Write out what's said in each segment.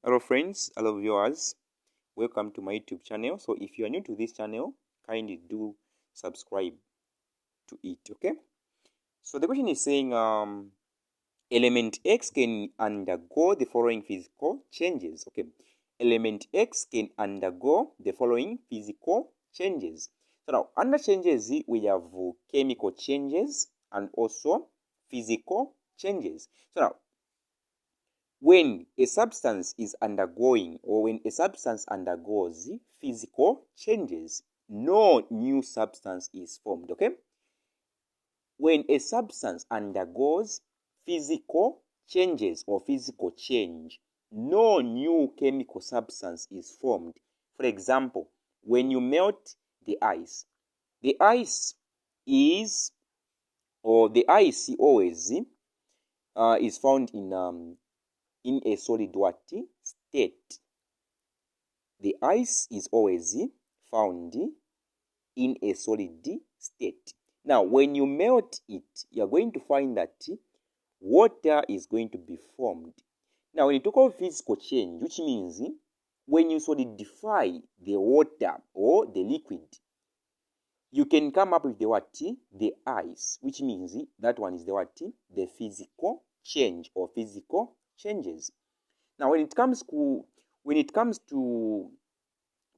Hello friends, hello viewers, welcome to my YouTube channel. So if you are new to this channel, kindly do subscribe to it, okay? So the question is saying element X can undergo the following physical changes, okay? Element X can undergo the following physical changes. So now under changes we have chemical changes and also physical changes. So now when a substance is undergoing or when a substance undergoes physical changes, no new substance is formed, okay? When a substance undergoes physical changes or physical change, no new chemical substance is formed. For example, when you melt the ice is, or the ice always is found in a solid what state. The ice is always found in a solid state. Now, when you melt it, you're going to find that water is going to be formed. Now, when you talk about physical change, which means when you solidify the water or the liquid, you can come up with the what? The ice, which means that one is the what? The physical change or physical changes. Now, when it comes to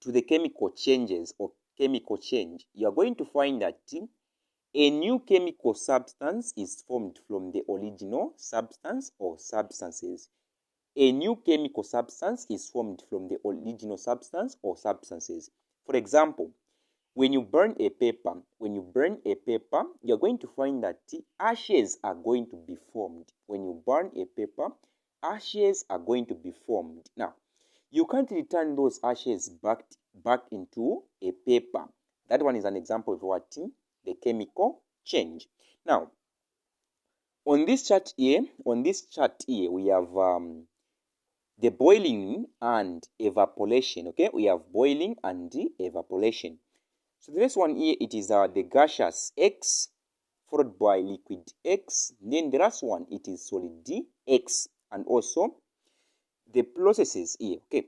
the chemical changes or chemical change, you are going to find that a new chemical substance is formed from the original substance or substances. A new chemical substance is formed from the original substance or substances. For example, when you burn a paper, you're going to find that ashes are going to be formed. When you burn a paper, ashes are going to be formed. Now, you can't return those ashes back into a paper. That one is an example of what? The chemical change. Now, on this chart here, we have the boiling and evaporation. Okay, we have boiling and evaporation. So the first one here, it is the gaseous X followed by liquid X. Then the last one, it is solid X, and also the processes here. Okay.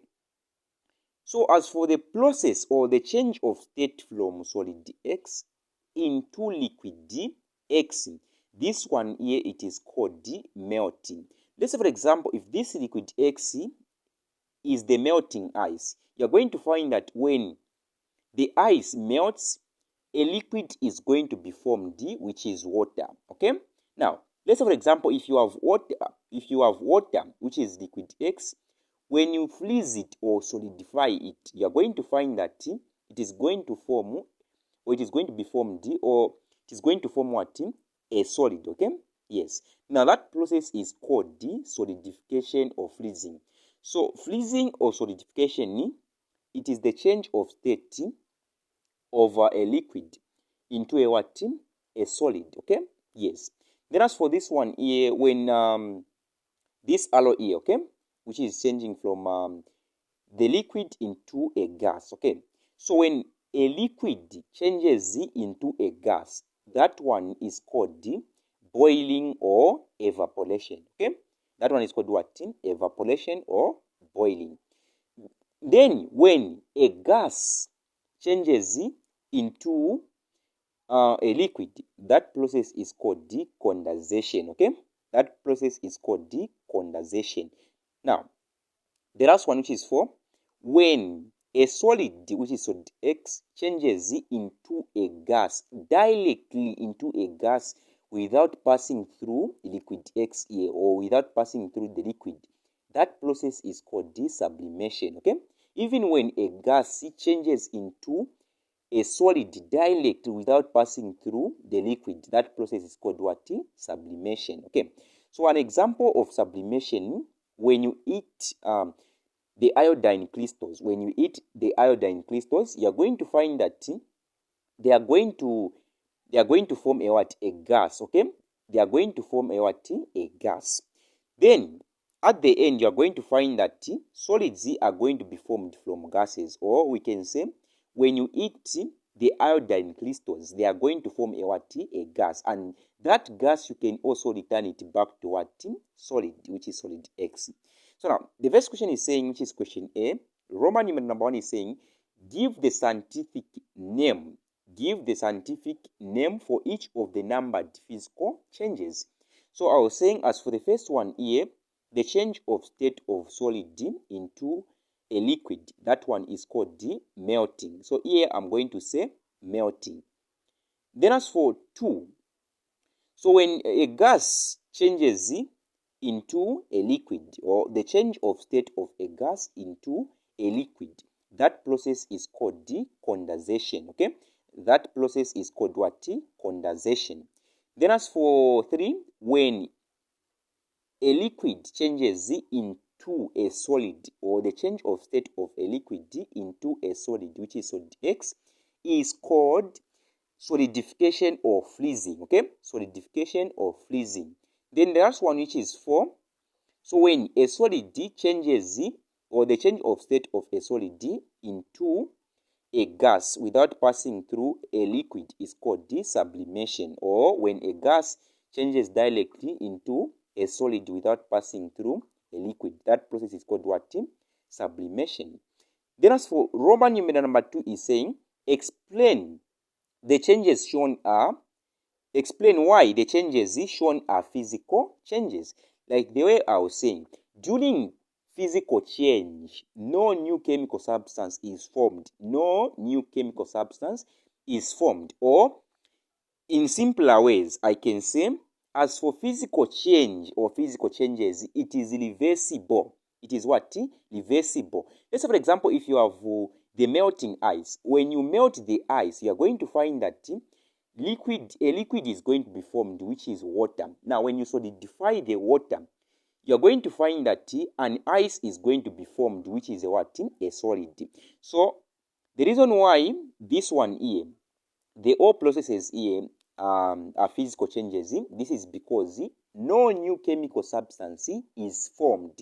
So as for the process or the change of state from solid X into liquid X, this one here, it is called melting. Let's say, for example, if this liquid X is the melting ice, you're going to find that when the ice melts, a liquid is going to be formed, which is water. Okay. Now, let's say, for example, if you have water, which is liquid X, when you freeze it or solidify it, you are going to find that it is going to form, or it is going to be formed, or it is going to form what? A solid. Okay. Yes. Now that process is called the solidification or freezing. So freezing or solidification, it is the change of state of a liquid into a what? A solid. Okay. Yes. Then as for this one here, when this arrow here, okay, which is changing from the liquid into a gas. Okay. So when a liquid changes into a gas, that one is called boiling or evaporation. Okay. That one is called what? Evaporation or boiling. Then when a gas changes into a liquid, that process is called condensation. Okay, that process is called condensation. Now, the last one, which is for when a solid, which is solid X, changes into a gas, directly into a gas without passing through liquid X here, or without passing through the liquid, that process is called sublimation. Okay, even when a gas changes into a solid direct without passing through the liquid, that process is called what? Sublimation. Okay. So an example of sublimation, when you eat the iodine crystals, you're going to find that they are going to form a what? A gas. Okay. They are going to form a what? A gas. Then at the end, you are going to find that solids are going to be formed from gases, or we can say when you eat the iodine crystals, they are going to form a what? A gas. And that gas, you can also return it back to what? Solid, which is solid X. So now, the first question is saying, which is question A, Roman numeral number 1 is saying, give the scientific name. Give the scientific name for each of the numbered physical changes. So I was saying, as for the first one here, the change of state of solid into a liquid, that one is called the melting. So here I'm going to say melting. Then as for 2, so when a gas changes into a liquid, or the change of state of a gas into a liquid, that process is called the condensation. Okay, that process is called what? Condensation. Then as for 3, when a liquid changes into a solid, or the change of state of a liquid into a solid, which is solid X, is called solidification or freezing. Okay, solidification or freezing. Then the last one, which is 4, so when a solid changes, or the change of state of a solid into a gas without passing through a liquid, is called the sublimation. Or when a gas changes directly into a solid without passing through a liquid, that process is called what? Sublimation. Then as for Roman numeral number 2 is saying, explain the changes shown are, explain why the changes shown are physical changes. Like the way I was saying, during physical change, no new chemical substance is formed. No new chemical substance is formed. Or in simpler ways, I can say, as for physical change or physical changes, it is reversible. It is what? Reversible. Let's say, for example, if you have the melting ice. When you melt the ice, you are going to find that a liquid is going to be formed, which is water. Now, when you solidify the water, you are going to find that an ice is going to be formed, which is a what? A solid. So, the reason why this one here, the all processes here are physical changes, this is because no new chemical substance is formed.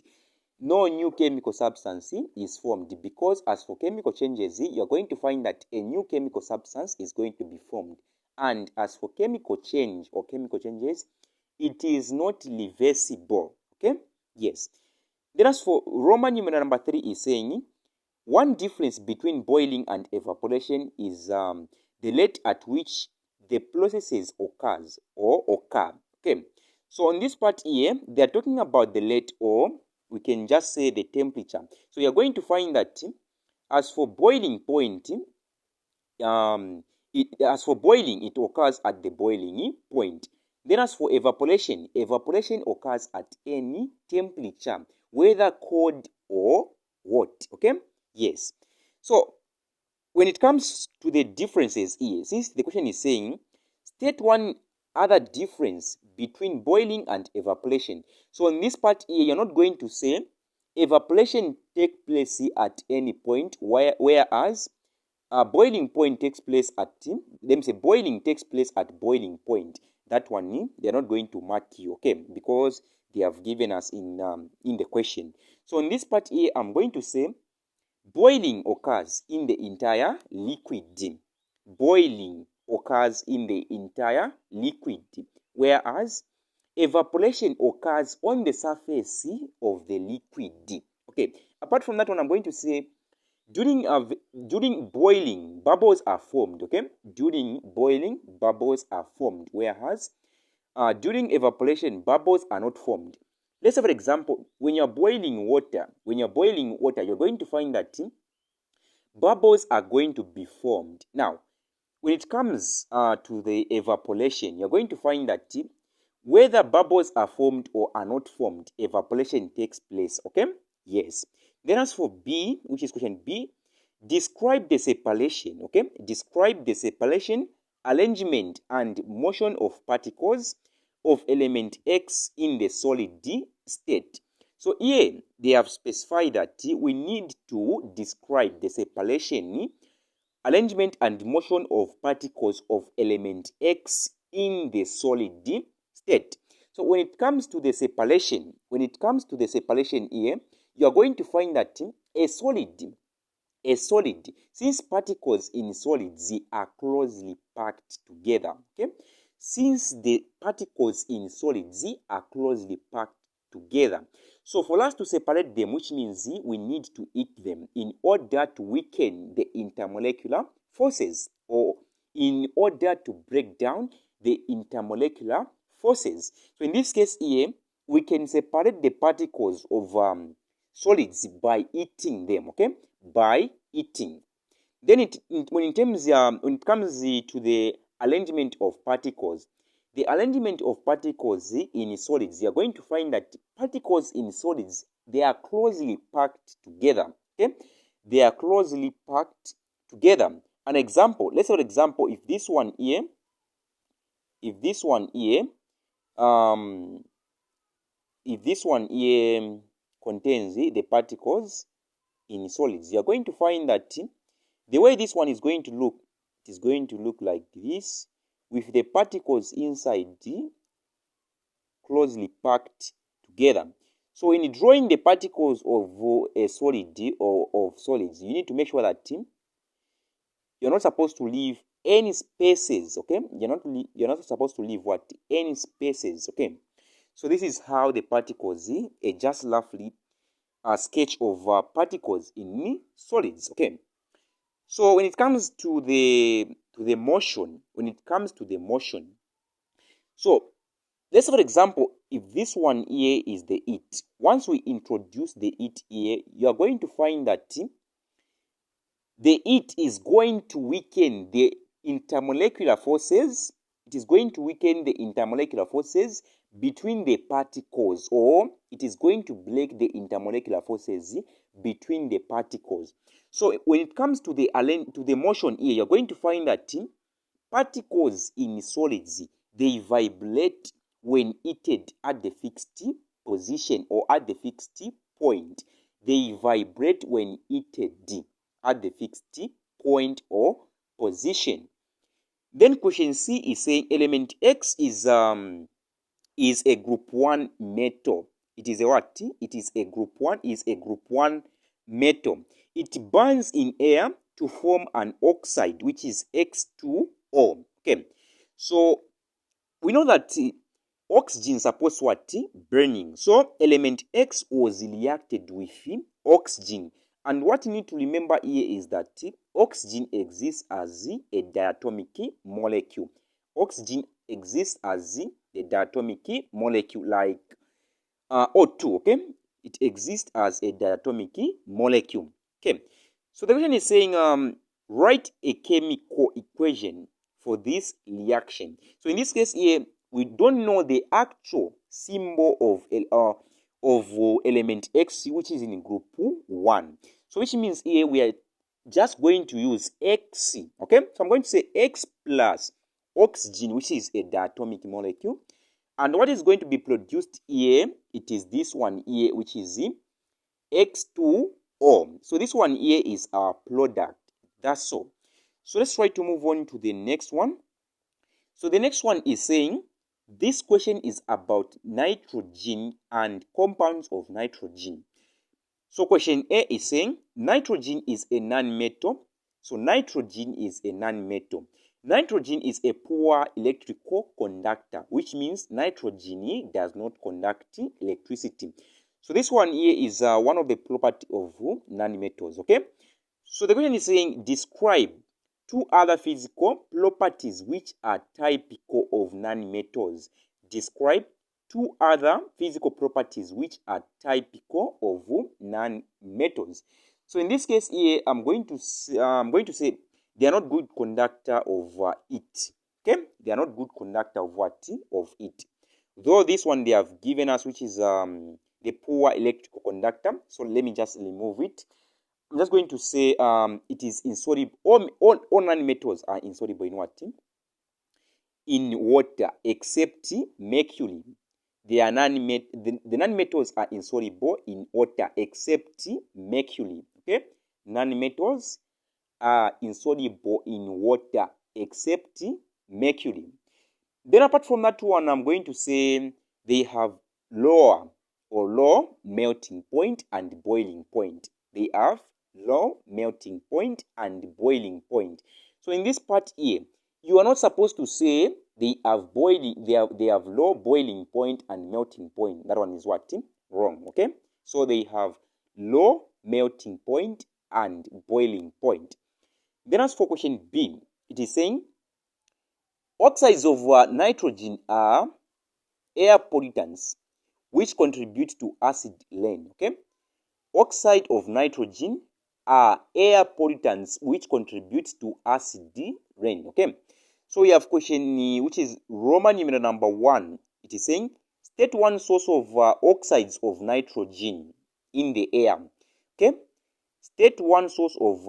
No new chemical substance is formed, because as for chemical changes, you're going to find that a new chemical substance is going to be formed. And as for chemical change or chemical changes, it is not reversible. Okay? Yes. Then as for Roman numeral number 3 is saying, one difference between boiling and evaporation is the rate at which the processes occurs or occur. Okay? So on this part here, they are talking about the rate, or we can just say the temperature. So you're going to find that as for boiling point, as for boiling, it occurs at the boiling point. Then as for evaporation, evaporation occurs at any temperature, whether cold or hot. Okay? Yes. So when it comes to the differences here, since the question is saying, state one other difference between boiling and evaporation. So in this part here, you're not going to say evaporation takes place at any point, whereas boiling point takes place at, let me say, boiling takes place at boiling point. That one, they're not going to mark you, okay, because they have given us in the question. So in this part here, I'm going to say boiling occurs in the entire liquid. Boiling occurs in the entire liquid, whereas evaporation occurs on the surface of the liquid. Okay, apart from that one, I'm going to say during boiling, bubbles are formed. Okay, during boiling, bubbles are formed, whereas during evaporation, bubbles are not formed. Let's say, for example, when you're boiling water, you're going to find that bubbles are going to be formed. Now, when it comes to the evaporation, you're going to find that whether bubbles are formed or are not formed, evaporation takes place. Okay? Yes. Then as for B, which is question B, describe the separation. Okay? Describe the separation, arrangement, and motion of particles of element X in the solid state. So here they have specified that we need to describe the separation, arrangement, and motion of particles of element X in the solid state. So when it comes to the separation, here, you are going to find that a solid, since particles in solids are closely packed together, okay? Since the particles in solids are closely packed together, So for us to separate them, which means we need to eat them in order to weaken the intermolecular forces, or in order to break down the intermolecular forces. So in this case here, we can separate the particles of solids by eating them, okay? By eating. Then when it comes to the arrangement of particles, the arrangement of particles in solids, you are going to find that particles in solids, they are closely packed together. Okay, they are closely packed together. An example, let's say for example, if this one here contains the particles in solids, you are going to find that the way this one is going to look, it is going to look like this, with the particles inside closely packed together. So in drawing the particles of a solid or of solids, you need to make sure that you're not supposed to leave any spaces, okay? You're not supposed to leave what? Any spaces, okay? So this is how the particles, just roughly a sketch of particles in solids, okay? So when it comes to the motion, so let's say for example, if this one here is the heat, once we introduce the heat here, you are going to find that the heat is going to weaken the intermolecular forces. It is going to weaken the intermolecular forces between the particles, or it is going to break the intermolecular forces between the particles. So when it comes to the motion here, you're going to find that particles in solids, they vibrate when heated at the fixed position or at the fixed point. They vibrate when heated at the fixed point or position. Then question C is saying element X is a group 1 metal. It is a what? It is a group 1 metal. It burns in air to form an oxide, which is X2O. Okay, so we know that oxygen supports what? Burning. So element X was reacted with oxygen. And what you need to remember here is that oxygen exists as a diatomic molecule. Oxygen exists as a diatomic molecule like O2, okay? It exists as a diatomic molecule. Okay, so the question is saying write a chemical equation for this reaction. So in this case here, we don't know the actual symbol of element X, which is in group 1. So which means here we are just going to use X, okay? So I'm going to say X plus oxygen, which is a diatomic molecule. And what is going to be produced here, it is this one here, which is X2O. So this one here is our product. That's all. So let's try to move on to the next one. So the next one is saying, this question is about nitrogen and compounds of nitrogen. So question A is saying, nitrogen is a non-metal. So nitrogen is a non-metal. Nitrogen is a poor electrical conductor, which means nitrogen does not conduct electricity. So this one here is one of the properties of non-metals, okay? So the question is saying, describe two other physical properties which are typical of non-metals. Describe two other physical properties which are typical of non-metals. So in this case here, I'm going to say they are not good conductor of heat. Okay, they are not good conductor of what? Of heat. Though this one they have given us, which is the poor electrical conductor. So let me just remove it. I'm just going to say it is insoluble. All non-metals are insoluble in what? In water, except mercury. The non-metals are insoluble in water except mercury. Okay, non-metals are insoluble in water except mercury. Then apart from that one, I'm going to say they have low melting point and boiling point. They have low melting point and boiling point. So in this part here, you are not supposed to say they have low boiling point and melting point. That one is what? wrong. Okay, so they have low melting point and boiling point. Then as for question B, it is saying oxides of nitrogen are air pollutants which contribute to acid rain. Okay, oxide of nitrogen are air pollutants which contribute to acid rain. Okay, so we have question which is Roman numeral number 1. It is saying state one source of oxides of nitrogen in the air. Okay, state one source of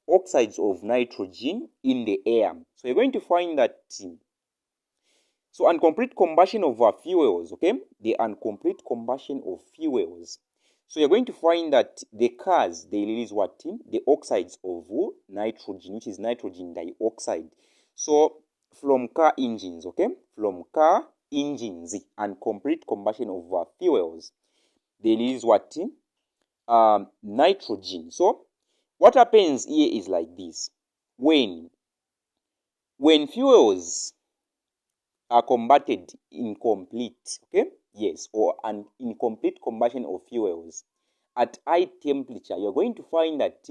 oxides of nitrogen in the air. So you're going to find that so incomplete combustion of fuels, okay? The incomplete combustion of fuels. So you're going to find that the cars, they release what? The oxides of nitrogen, which is nitrogen dioxide. So from car engines, okay? From car engines and complete combustion of fuels, they release what? Nitrogen. So what happens here is like this. When fuels are combusted incomplete, okay? Yes, or an incomplete combustion of fuels at high temperature, you're going to find that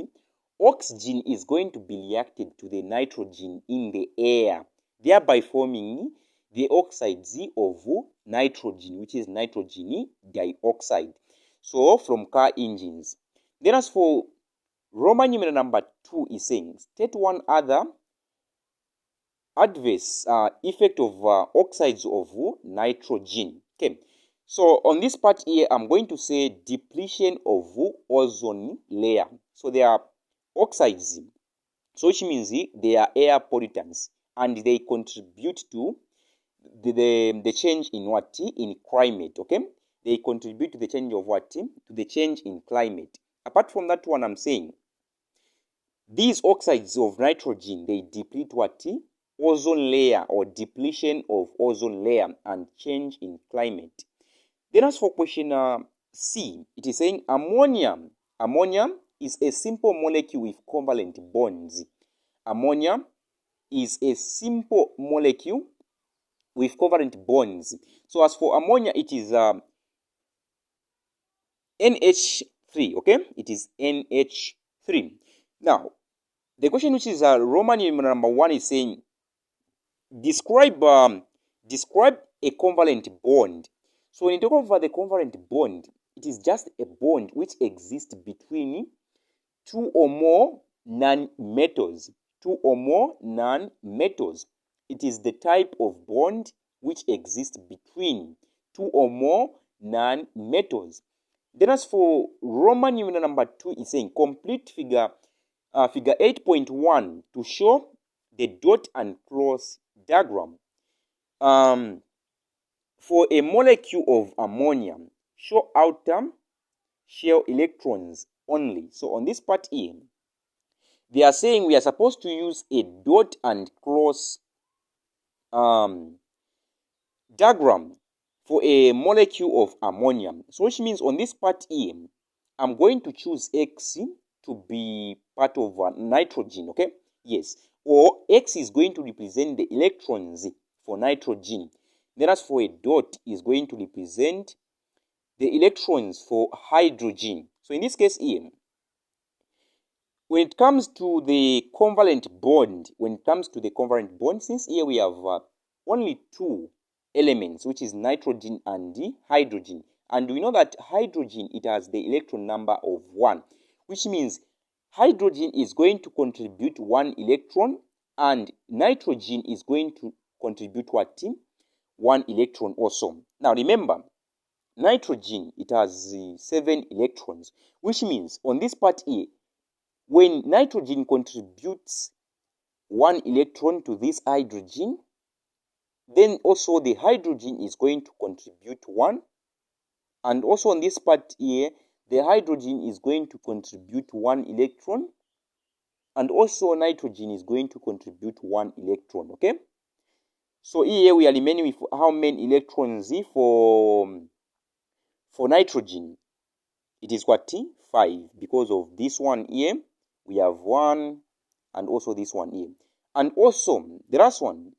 oxygen is going to be reacted to the nitrogen in the air, thereby forming the oxides of nitrogen, which is nitrogen dioxide. So from car engines. Then as for Roman numeral number 2 is saying, state one other adverse effect of oxides of nitrogen. Okay, so on this part here, I'm going to say depletion of ozone layer. So they are oxides, so which means they are air pollutants, and they contribute to the change in what? In climate. Okay, they contribute to the change of what? To the change in climate. Apart from that one, I'm saying these oxides of nitrogen, they deplete what? Ozone layer, or depletion of ozone layer and change in climate. Then as for question C, it is saying ammonia. Ammonia is a simple molecule with covalent bonds. Ammonia is a simple molecule with covalent bonds. So as for ammonia, it is NH3, okay? It is NH3. Now, the question which is Roman numeral number 1 is saying describe a covalent bond. So when you talk about the covalent bond, it is just a bond which exists between two or more non-metals. Two or more non-metals. It is the type of bond which exists between two or more non-metals. Then as for Roman numeral number 2 is saying complete figure 8.1 to show the dot and cross diagram. For a molecule of ammonia, show outer shell electrons only. So on this part here, they are saying we are supposed to use a dot and cross diagram for a molecule of ammonia. So which means on this part here, I'm going to choose X to be part of nitrogen, okay? Yes, or X is going to represent the electrons for nitrogen. Then as for a dot is going to represent the electrons for hydrogen. So in this case here, when it comes to the covalent bond, since here we have only two elements, which is nitrogen and the hydrogen. And we know that hydrogen, it has the electron number of 1, which means hydrogen is going to contribute 1 electron and nitrogen is going to contribute what? 1 electron also. Now remember, nitrogen, it has 7 electrons, which means on this part here, when nitrogen contributes 1 electron to this hydrogen, then also the hydrogen is going to contribute 1. And also on this part here, the hydrogen is going to contribute 1 electron. And also nitrogen is going to contribute 1 electron, okay? So here we are remaining with how many electrons for nitrogen? It is what? 5, because of this one here. We have 1 and also this one here. And also, the last one,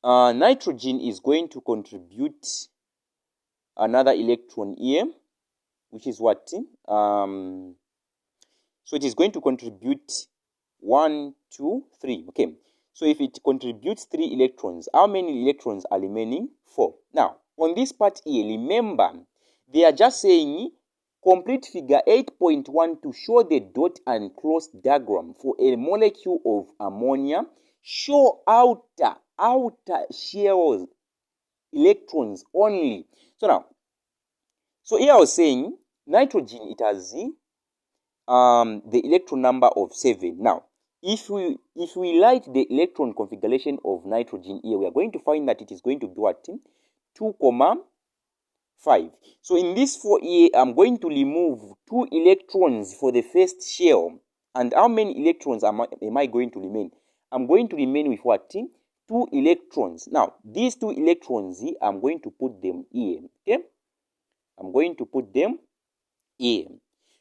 nitrogen is going to contribute another electron here, which is what? So it is going to contribute 1, 2, 3. Okay. So if it contributes 3 electrons, how many electrons are remaining? 4. Now, on this part here, remember, they are just saying complete figure 8.1 to show the dot and cross diagram for a molecule of ammonia. Show outer shells electrons only. So here I was saying nitrogen, it has the electron number of 7. Now, if we write the electron configuration of nitrogen here, we are going to find that it is going to be what? 2, 5. So in this 4 here, I'm going to remove 2 electrons for the first shell. And how many electrons am I going to remain? I'm going to remain with what? 2 electrons. Now, these 2 electrons here, I'm going to put them here. Okay? I'm going to put them here.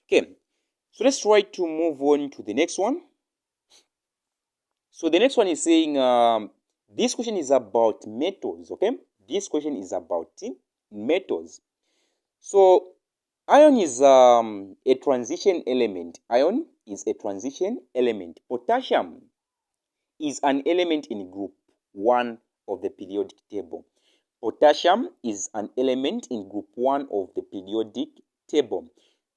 Okay. So let's try to move on to the next one. So the next one is saying, this question is about metals. Okay? This question is about metals. So iron is a transition element. Iron is a transition element. Potassium is an element in group 1 of the periodic table. Potassium is an element in group 1 of the periodic table.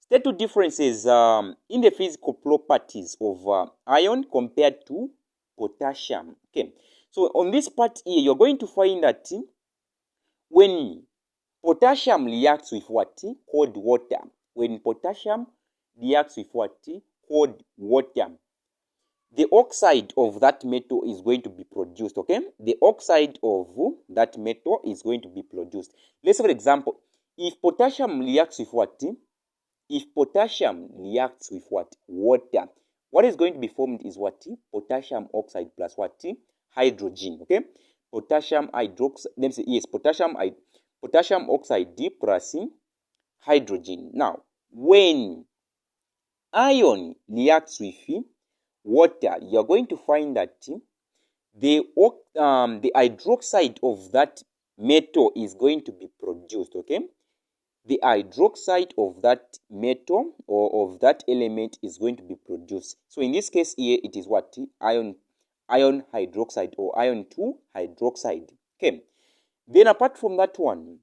State 2 differences in the physical properties of iron compared to potassium. Okay, so on this part here, you're going to find that when potassium reacts with what? Cold water. When potassium reacts with what? Cold water, the oxide of that metal is going to be produced. Okay, the oxide of that metal is going to be produced. Let's say, for example, if potassium reacts with what? If potassium reacts with what? Water, what is going to be formed is what? Potassium oxide plus what? Hydrogen. Okay, potassium hydroxide. Let me say yes, potassium oxide plus hydrogen. Now, when iron reacts with water, you're going to find that the hydroxide of that metal is going to be produced. Okay, the hydroxide of that metal or of that element is going to be produced. So in this case here, it is what? Iron hydroxide or iron 2 hydroxide. Okay, then apart from that one,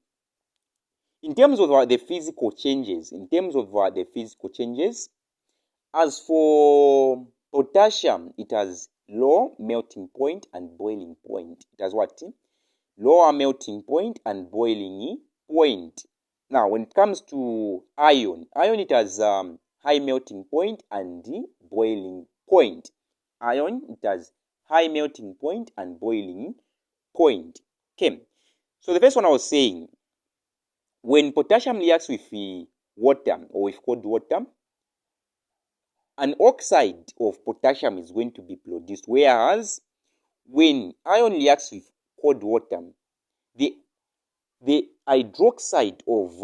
in terms of the physical changes, as for potassium, it has low melting point and boiling point. It has what? Lower melting point and boiling point. Now, when it comes to iron, it has high melting point and boiling point. Iron, it has high melting point and boiling point. Okay, so the first one I was saying, when potassium reacts with water or with cold water, an oxide of potassium is going to be produced, whereas when iron reacts with cold water, the hydroxide of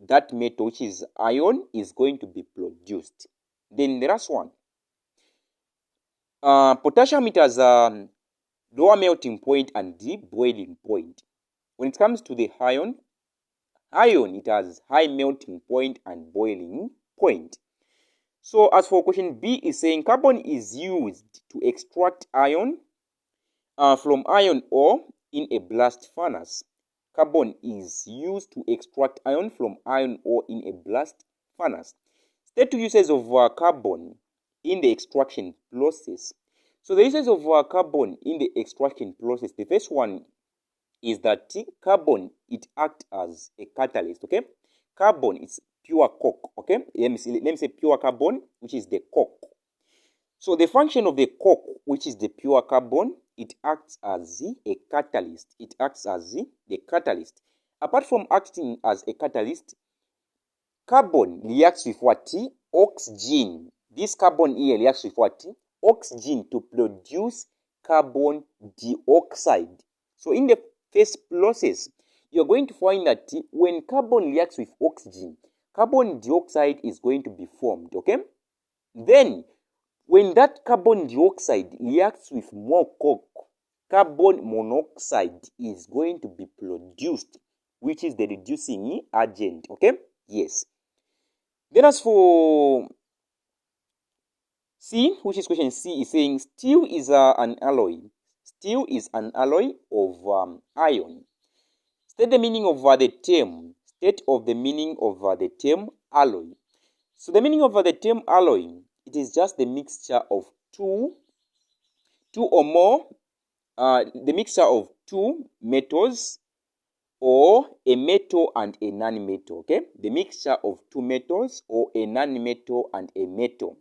that metal, which is iron, is going to be produced. Then the last one, potassium, it has lower melting point and deep boiling point. When it comes to the iron, it has high melting point and boiling point. So as for question B is saying carbon is used to extract iron from iron ore in a blast furnace. Carbon is used to extract iron from iron ore in a blast furnace. State 2 uses of carbon in the extraction process. So the uses of carbon in the extraction process, the first one is that carbon, it acts as a catalyst. Okay, carbon is pure coke. Okay, let me say pure carbon, which is the coke. So the function of the coke, which is the pure carbon, it acts as a catalyst. It acts as the catalyst. Apart from acting as a catalyst, carbon reacts with what? Oxygen. This carbon here reacts with what? Oxygen to produce carbon dioxide. So in the first process, you're going to find that when carbon reacts with oxygen, carbon dioxide is going to be formed. Okay? Then, when that carbon dioxide reacts with more coke, carbon monoxide is going to be produced. which is the reducing agent. Okay, yes. Then as for C, which is question C, is saying steel is an alloy. Steel is an alloy of iron. State the meaning of the term. State of the meaning of the term alloy. So the meaning of the term alloy, it is just the mixture of two or more, the mixture of two metals or a metal and a non-metal. Okay, the mixture of two metals or a non-metal and a metal.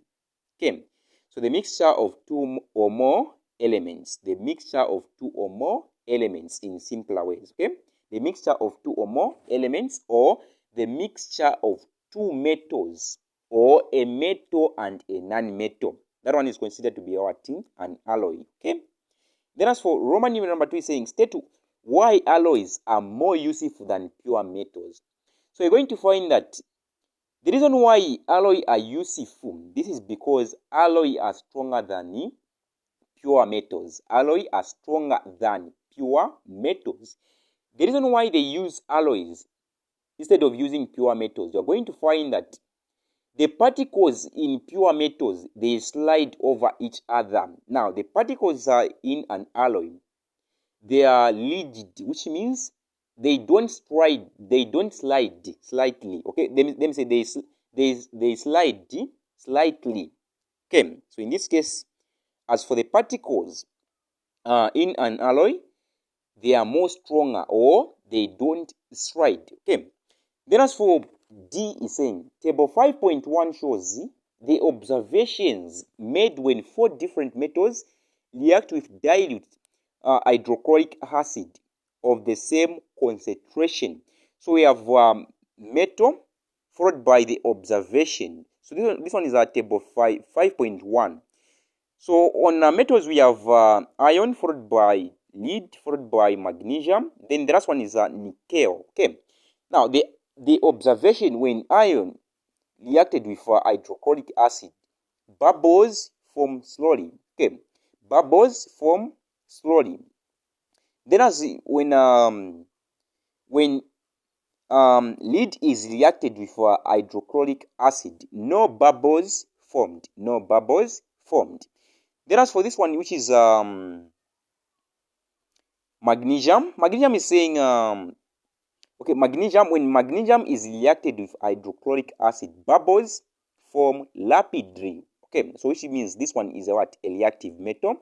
Okay, so the mixture of two or more elements, the mixture of two or more elements in simpler ways. Okay, the mixture of two or more elements or the mixture of two metals or a metal and a non-metal. That one is considered to be our thing, an alloy. Okay. Then as for Roman numeral number 2 is saying state why alloys are more useful than pure metals. So you're going to find that the reason why alloy are useful, this is because alloy are stronger than pure metals. Alloy are stronger than pure metals. The reason why they use alloys instead of using pure metals, you're going to find that the particles in pure metals, they slide over each other. Now, the particles are in an alloy. They are rigid, which means they don't slide slightly. Okay, them say they slide slightly. Okay, so in this case, as for the particles in an alloy, they are more stronger or they don't slide. Okay, then as for D is saying table 5.1 shows the observations made when 4 different metals react with dilute hydrochloric acid of the same concentration. So we have metal followed by the observation. So this one is at table 5.1. So on metals we have iron followed by lead followed by magnesium. Then the last one is nickel. Okay. Now the observation when iron reacted with hydrochloric acid, bubbles form slowly. Okay, bubbles form slowly. Then as when lead is reacted with hydrochloric acid, no bubbles formed. No bubbles formed. Then as for this one, which is magnesium. Magnesium is saying okay, magnesium, when magnesium is reacted with hydrochloric acid, bubbles form rapidly. Okay, so which means this one is what? A reactive metal.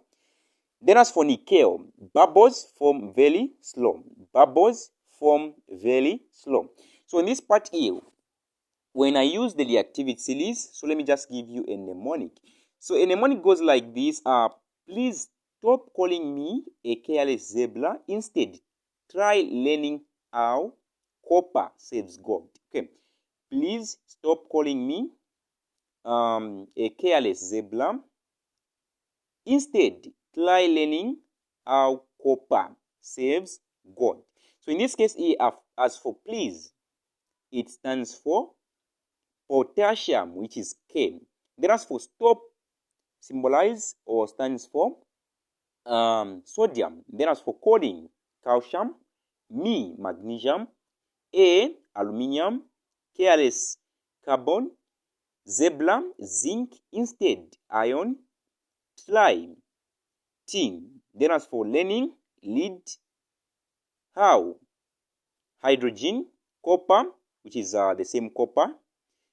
Then as for nickel, bubbles form very slow. Bubbles form very slow. So in this part here, when I use the reactivity series, so let me just give you a mnemonic. So a mnemonic goes like this. Please stop calling me a careless zebra. Instead, try learning how copper saves gold. Okay, please stop calling me a careless zebra. Instead, try learning how copper saves gold. So in this case, as for please, it stands for potassium, which is K. Then as for stop, symbolize or stands for sodium. Then as for coding, calcium, Me, magnesium, A, aluminium, careless, carbon, zebra, zinc, instead, iron, try, tin. Then as for learning, lead, how, hydrogen, copper, which is the same copper.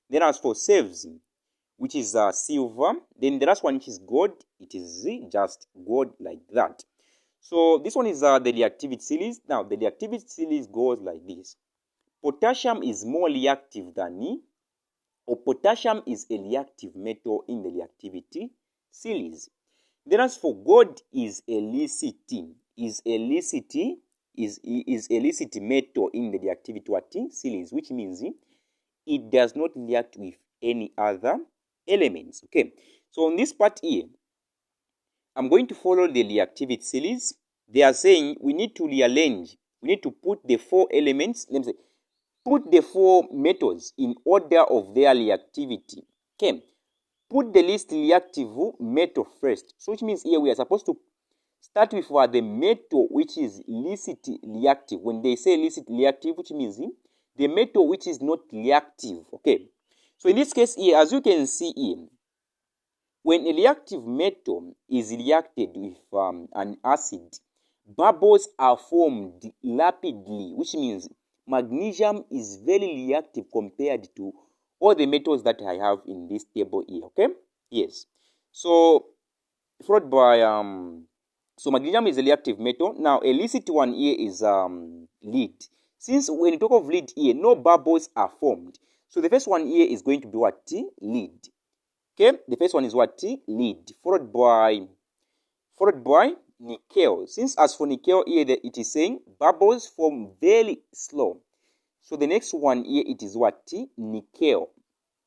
Then as for saves, which is silver. Then the last one, which is gold, it is just gold like that. So this one is the reactivity series. Now the reactivity series goes like this. Potassium is more reactive than or potassium is a reactive metal in the reactivity series. Then as for gold is a licity, is a licity metal in the reactivity series, which means it does not react with any other elements. Okay, so on this part here, I'm going to follow the reactivity series. They are saying we need to rearrange. We need to put the 4 elements, let me say, put the 4 metals in order of their reactivity. Okay, put the least reactive metal first. So which means here we are supposed to start with the metal which is least reactive. When they say least reactive, which means the metal which is not reactive. Okay, so in this case here, as you can see here, when a reactive metal is reacted with an acid, bubbles are formed rapidly, which means magnesium is very reactive compared to all the metals that I have in this table here. Okay, yes. So followed by so magnesium is a reactive metal. Now a illicit one here is lead. Since when you talk of lead here, no bubbles are formed. So the first one here is going to be what? Lead. Okay, the first one is what? Lead. Followed by nickel. Since as for nickel here, it is saying bubbles form very slow. So the next one here, it is what? Nickel,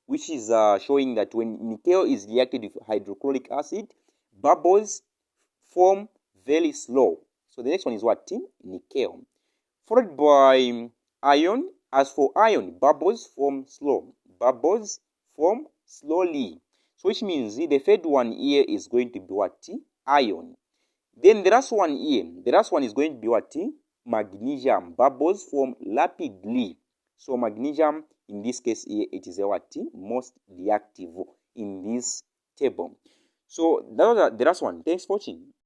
which is showing that when nickel is reacted with hydrochloric acid, bubbles form very slow. So the next one is what? Nickel. Followed by iron. As for iron, bubbles form slow. Bubbles form slowly. So which means the third one here is going to be what? Iron. Then the last one here, the last one is going to be what? Magnesium. Bubbles form rapidly. So magnesium, in this case here, it is a what? Most reactive in this table. So that was the last one. Thanks for watching.